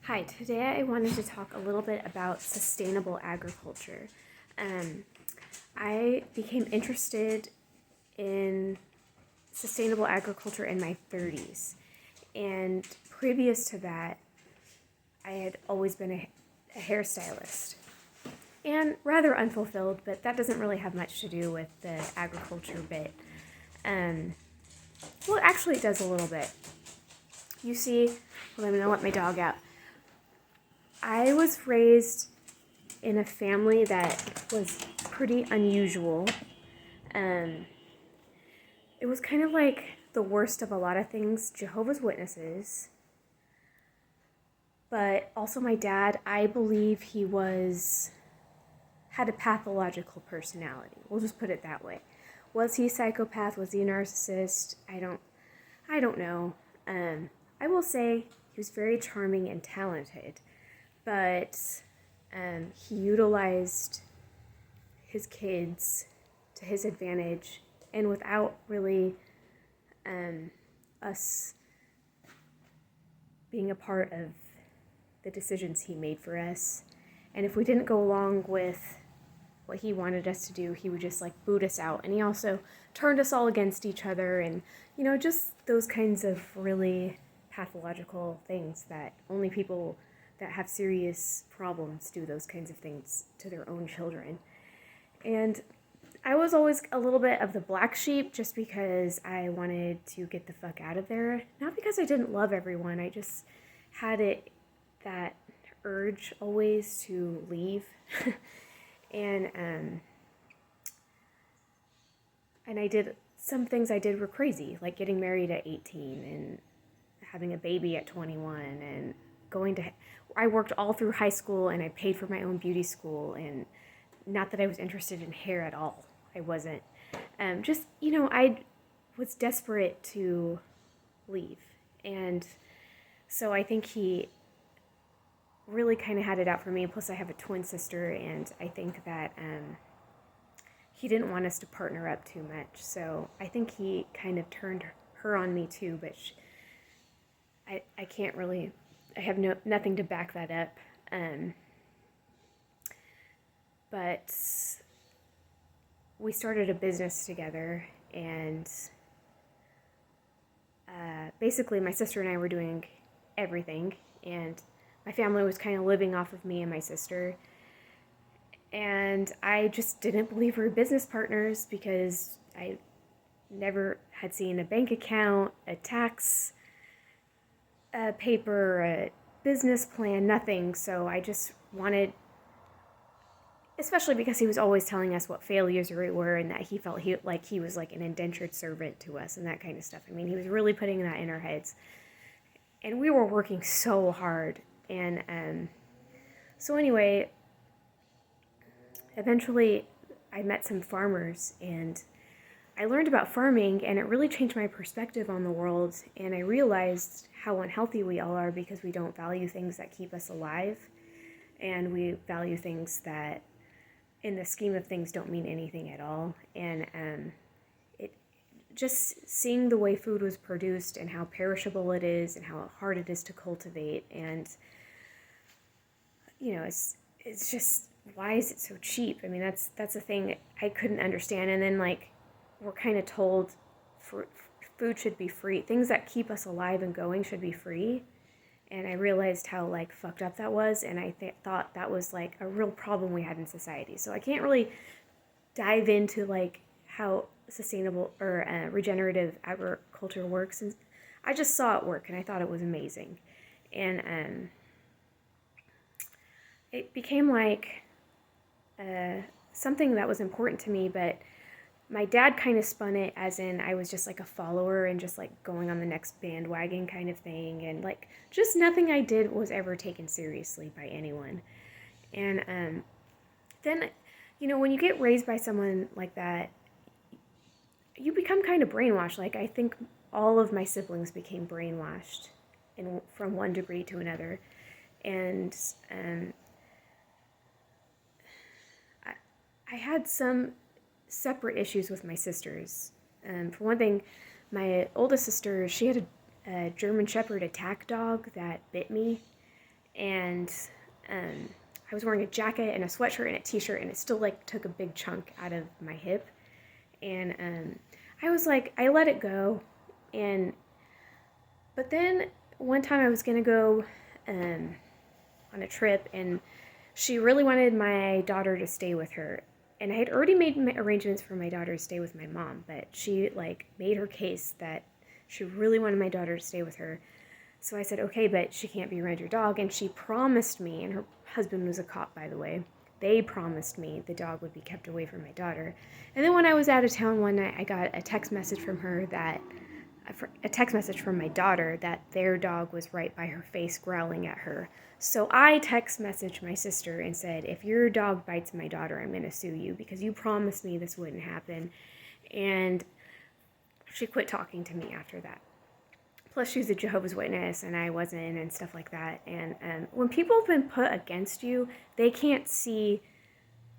Hi, today I wanted to talk a little bit about sustainable agriculture. Um, I became interested in sustainable agriculture in my 30s, and previous to that, I had always been a hairstylist. And rather unfulfilled, but that doesn't really have much to do with the agriculture bit. Um, well, actually, it does a little bit. You see, well, I'm gonna let my dog out. I was raised in a family that was pretty unusual. Um, it was kind of like the worst of a lot of things, Jehovah's Witnesses. But also my dad, I believe he had a pathological personality. We'll just put it that way. Was he a psychopath? Was he a narcissist? I don't know. I will say he was very charming and talented, but he utilized his kids to his advantage and without really us being a part of the decisions he made for us. And if we didn't go along with what he wanted us to do, he would just like boot us out. And he also turned us all against each other, and just those kinds of really pathological things that only people that have serious problems do those kinds of things to their own children. And I was always a little bit of the black sheep just because I wanted to get the fuck out of there. Not because I didn't love everyone, I just had that urge always to leave. and I did some things I did were crazy, like getting married at 18 and having a baby at 21 and I worked all through high school and I paid for my own beauty school, and not that I was interested in hair at all. I wasn't. I was desperate to leave. And so I think he really kind of had it out for me. Plus I have a twin sister, and I think that he didn't want us to partner up too much. So I think he kind of turned her on me too, but I can't really, I have nothing to back that up. But we started a business together, and basically my sister and I were doing everything, and my family was kind of living off of me and my sister. And I just didn't believe we were business partners because I never had seen a bank account, a tax paper, a business plan, nothing. So I just wanted, especially because he was always telling us what failures we were, and that he felt he was like an indentured servant to us and that kind of stuff. I mean, he was really putting that in our heads. And we were working so hard. And so anyway, eventually I met some farmers, and I learned about farming, and it really changed my perspective on the world. And I realized how unhealthy we all are because we don't value things that keep us alive, and we value things that in the scheme of things don't mean anything at all. And it just seeing the way food was produced and how perishable it is and how hard it is to cultivate, and it's just, why is it so cheap? I mean, that's a thing I couldn't understand. And then we're kind of told food should be free. Things that keep us alive and going should be free. And I realized how fucked up that was, and I thought that was a real problem we had in society. So I can't really dive into how sustainable or regenerative agriculture works. And I just saw it work, and I thought it was amazing. And it became something that was important to me, but my dad kind of spun it as in I was just a follower and just going on the next bandwagon kind of thing, and just nothing I did was ever taken seriously by anyone. And then when you get raised by someone like that, you become kind of brainwashed. I think all of my siblings became brainwashed from one degree to another. And I had some separate issues with my sisters. For one thing, my oldest sister, she had a German Shepherd attack dog that bit me, and I was wearing a jacket and a sweatshirt and a t-shirt, and it still like took a big chunk out of my hip. And I was like, I let it go. But then one time I was gonna go on a trip, and she really wanted my daughter to stay with her. And I had already made arrangements for my daughter to stay with my mom, but she like made her case that she really wanted my daughter to stay with her. So I said, okay, but she can't be around your dog. And she promised me, and her husband was a cop, by the way. They promised me the dog would be kept away from my daughter. And then when I was out of town one night, I got a text message from my daughter that their dog was right by her face growling at her. So I text messaged my sister and said, if your dog bites my daughter, I'm going to sue you because you promised me this wouldn't happen. And she quit talking to me after that. Plus, she's a Jehovah's Witness, and I wasn't, and stuff like that. And when people have been put against you, they can't see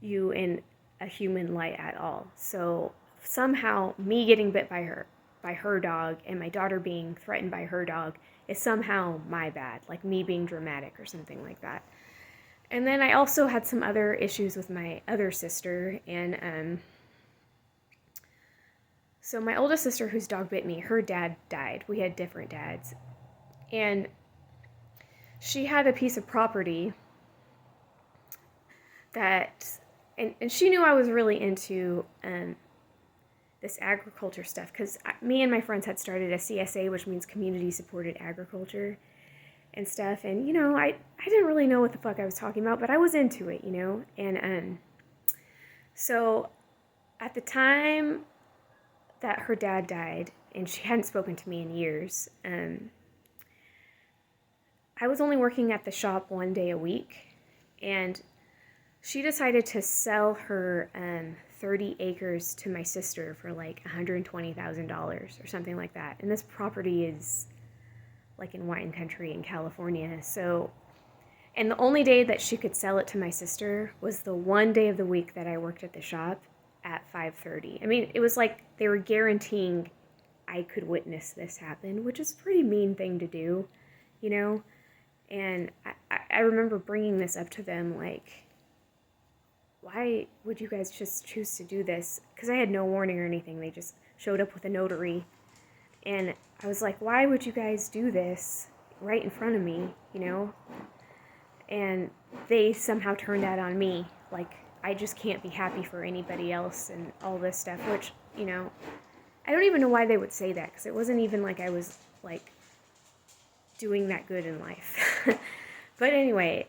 you in a human light at all. So somehow, me getting bit by her dog, and my daughter being threatened by her dog is somehow my bad, like me being dramatic or something like that. And then I also had some other issues with my other sister, and so my oldest sister, whose dog bit me, her dad died. We had different dads. And she had a piece of property that, and she knew I was really into this agriculture stuff, because me and my friends had started a CSA, which means community supported agriculture and stuff. And, you know, I didn't really know what the fuck I was talking about, but I was into it, you know. And so at the time that her dad died, and she hadn't spoken to me in years, I was only working at the shop one day a week, and she decided to sell her 30 acres to my sister for like $120,000 or something like that. And this property is like in wine country in California. So, and the only day that she could sell it to my sister was the one day of the week that I worked at the shop at 5:30. I mean, it was like they were guaranteeing I could witness this happen, which is a pretty mean thing to do, you know? And I remember bringing this up to them, like, why would you guys just choose to do this? Because I had no warning or anything. They just showed up with a notary. And I was like, why would you guys do this right in front of me, you know? And they somehow turned that on me, like, I just can't be happy for anybody else and all this stuff, which, you know, I don't even know why they would say that, because it wasn't even like I was, like, doing that good in life. But anyway,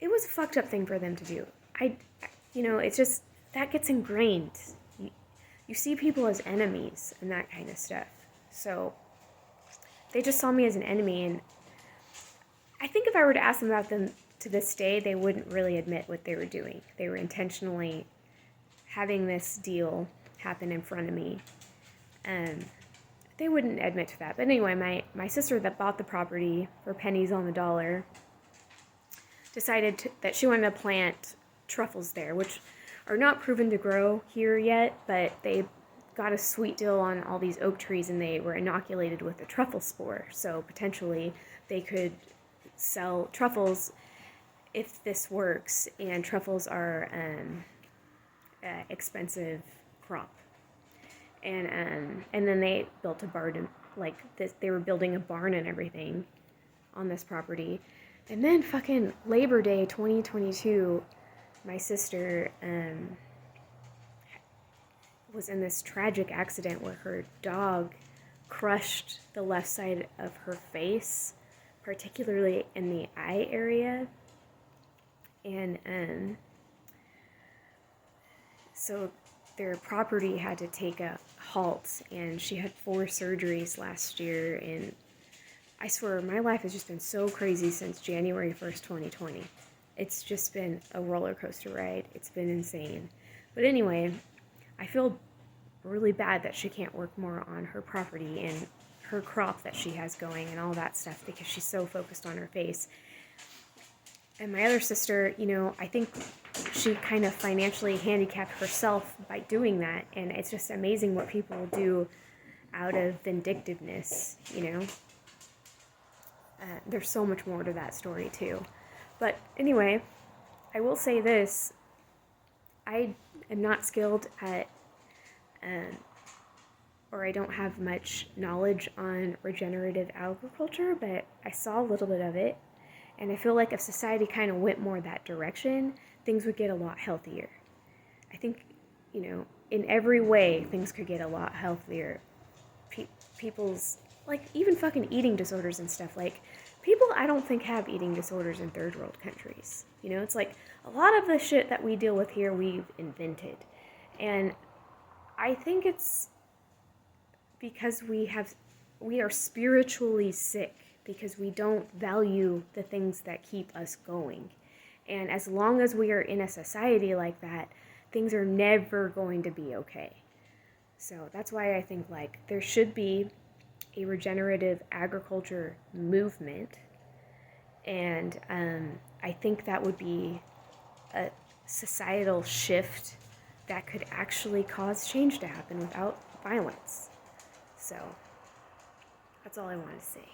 it was a fucked up thing for them to do. You know, it's just, that gets ingrained. You see people as enemies and that kind of stuff. So they just saw me as an enemy, and I think if I were to ask them about them to this day, they wouldn't really admit what they were doing. They were intentionally having this deal happen in front of me. They wouldn't admit to that. But anyway, my sister that bought the property for pennies on the dollar decided that she wanted to plant truffles there, which are not proven to grow here yet, but they got a sweet deal on all these oak trees, and they were inoculated with a truffle spore. So potentially they could sell truffles if this works, and truffles are expensive crop. And then they built a barn, like this, they were building a barn and everything on this property. And then fucking Labor Day 2022, my sister was in this tragic accident where her dog crushed the left side of her face, particularly in the eye area. And so their property had to take a halt, and she had 4 surgeries last year, and I swear my life has just been so crazy since January 1st, 2020. It's just been a roller coaster ride. It's been insane. But anyway, I feel really bad that she can't work more on her property and her crop that she has going and all that stuff, because she's so focused on her face. And my other sister, you know, I think she kind of financially handicapped herself by doing that. And it's just amazing what people do out of vindictiveness, you know. There's so much more to that story too. But anyway, I will say this. I am not skilled at, or I don't have much knowledge on regenerative agriculture, but I saw a little bit of it. And I feel like if society kind of went more that direction, things would get a lot healthier. I think, in every way, things could get a lot healthier. People's, like, even fucking eating disorders and stuff. Like, people I don't think have eating disorders in third world countries. It's like a lot of the shit that we deal with here, we've invented. And I think it's because we are spiritually sick, because we don't value the things that keep us going. And as long as we are in a society like that, things are never going to be okay. So that's why I think, like, there should be a regenerative agriculture movement. And I think that would be a societal shift that could actually cause change to happen without violence. So that's all I want to say.